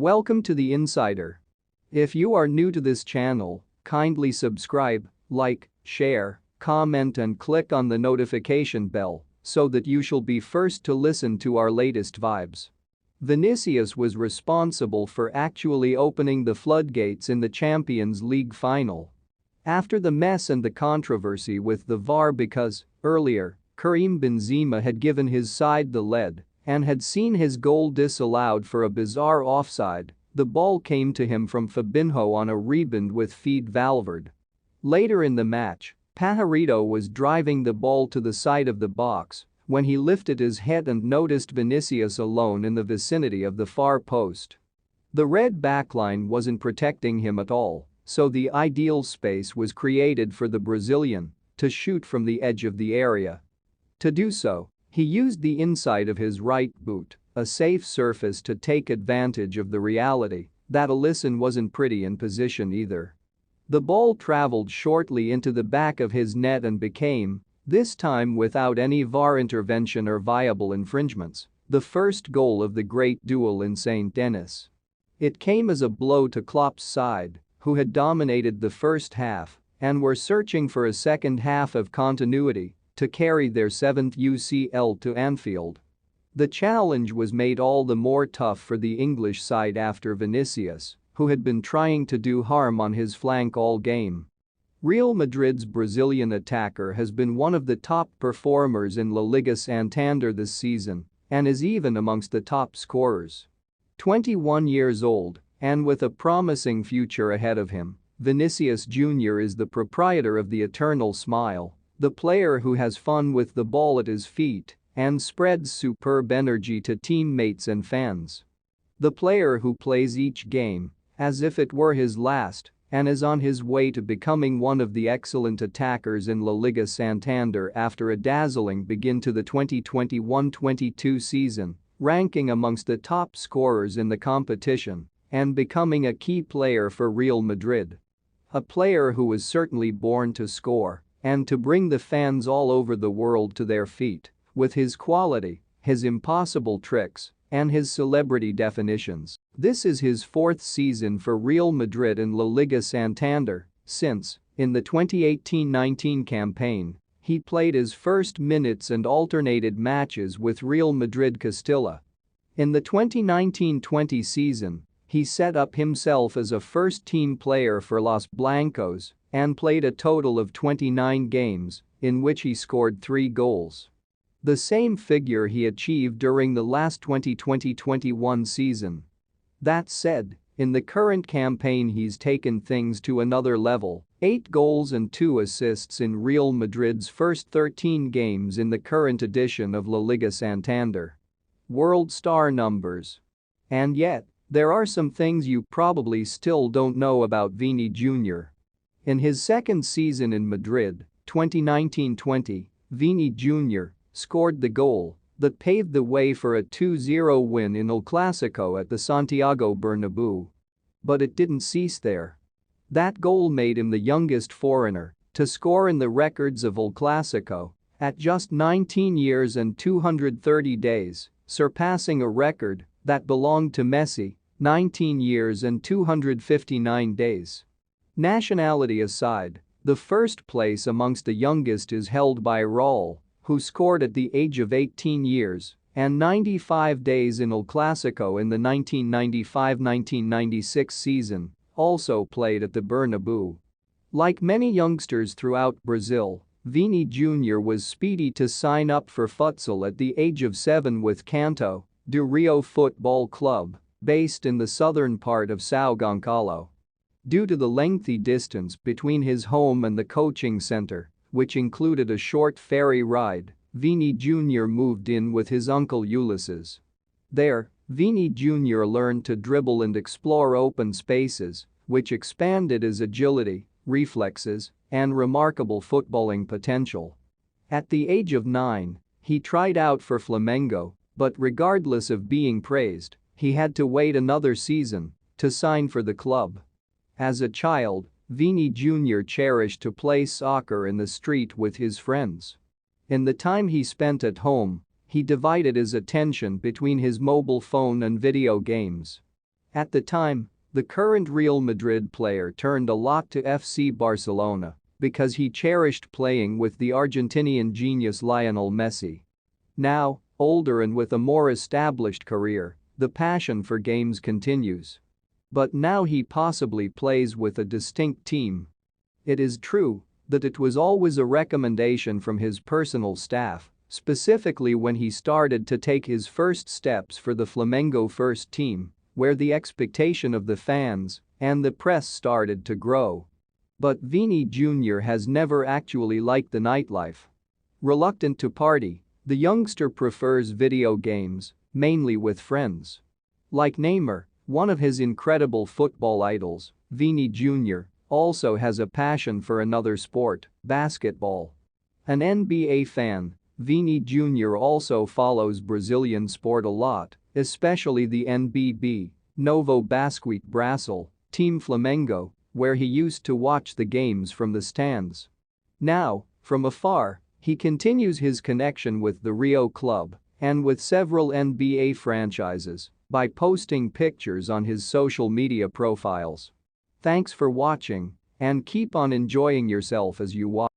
Welcome to The Insider. If you are new to this channel, kindly subscribe, like, share, comment and click on the notification bell so that you shall be first to listen to our latest vibes. Vinicius was responsible for actually opening the floodgates in the Champions League final. After the mess and the controversy with the VAR because, earlier, Karim Benzema had given his side the lead and had seen his goal disallowed for a bizarre offside, the ball came to him from Fabinho on a rebound with feet Valverde. Later in the match, Pajarito was driving the ball to the side of the box when he lifted his head and noticed Vinicius alone in the vicinity of the far post. The red backline wasn't protecting him at all, so the ideal space was created for the Brazilian to shoot from the edge of the area. To do so, he used the inside of his right boot, a safe surface, to take advantage of the reality that Alisson wasn't pretty in position either. The ball traveled shortly into the back of his net and became, this time without any VAR intervention or viable infringements, the first goal of the great duel in St. Denis. It came as a blow to Klopp's side, who had dominated the first half and were searching for a second half of continuity to carry their 7th UCL to Anfield. The challenge was made all the more tough for the English side after Vinicius, who had been trying to do harm on his flank all game. Real Madrid's Brazilian attacker has been one of the top performers in La Liga Santander this season and is even amongst the top scorers. 21 years old and with a promising future ahead of him, Vinicius Jr. is the proprietor of the Eternal Smile, the player who has fun with the ball at his feet and spreads superb energy to teammates and fans. The player who plays each game as if it were his last and is on his way to becoming one of the excellent attackers in La Liga Santander after a dazzling begin to the 2021-22 season, ranking amongst the top scorers in the competition and becoming a key player for Real Madrid. A player who was certainly born to score and to bring the fans all over the world to their feet with his quality, his impossible tricks, and his celebrity definitions. This is his 4th season for Real Madrid in La Liga Santander since, in the 2018-19 campaign, he played his first minutes and alternated matches with Real Madrid Castilla. In the 2019-20 season, he set up himself as a first-team player for Los Blancos and played a total of 29 games, in which he scored 3 goals. The same figure he achieved during the last 2020-21 season. That said, in the current campaign he's taken things to another level, 8 goals and 2 assists in Real Madrid's first 13 games in the current edition of La Liga Santander. World star numbers. And yet, there are some things you probably still don't know about Vini Jr. In his 2nd season in Madrid, 2019-20, Vini Jr. scored the goal that paved the way for a 2-0 win in El Clásico at the Santiago Bernabéu. But it didn't cease there. That goal made him the youngest foreigner to score in the records of El Clásico at just 19 years and 230 days, surpassing a record that belonged to Messi, 19 years and 259 days. Nationality aside, the first place amongst the youngest is held by Raul, who scored at the age of 18 years and 95 days in El Clásico in the 1995-1996 season, also played at the Bernabéu. Like many youngsters throughout Brazil, Vini Jr. was speedy to sign up for futsal at the age of 7 with Canto do Rio Football Club, based in the southern part of São Gonçalo. Due to the lengthy distance between his home and the coaching center, which included a short ferry ride, Vini Jr. moved in with his uncle Ulysses. There, Vini Jr. learned to dribble and explore open spaces, which expanded his agility, reflexes, and remarkable footballing potential. At the age of 9, he tried out for Flamengo, but regardless of being praised, he had to wait another season to sign for the club. As a child, Vini Jr. cherished to play soccer in the street with his friends. In the time he spent at home, he divided his attention between his mobile phone and video games. At the time, the current Real Madrid player turned a lot to FC Barcelona because he cherished playing with the Argentinian genius Lionel Messi. Now, older and with a more established career, the passion for games continues. But now he possibly plays with a distinct team. It is true that it was always a recommendation from his personal staff, specifically when he started to take his first steps for the Flamengo first team, where the expectation of the fans and the press started to grow. But Vini Jr. has never actually liked the nightlife. Reluctant to party, the youngster prefers video games, mainly with friends. Like Neymar, one of his incredible football idols, Vini Jr. also has a passion for another sport, basketball. An NBA fan, Vini Jr. also follows Brazilian sport a lot, especially the NBB, Novo Basquete Brasil, Team Flamengo, where he used to watch the games from the stands. Now, from afar, he continues his connection with the Rio club and with several NBA franchises by posting pictures on his social media profiles. Thanks for watching and keep on enjoying yourself as you watch.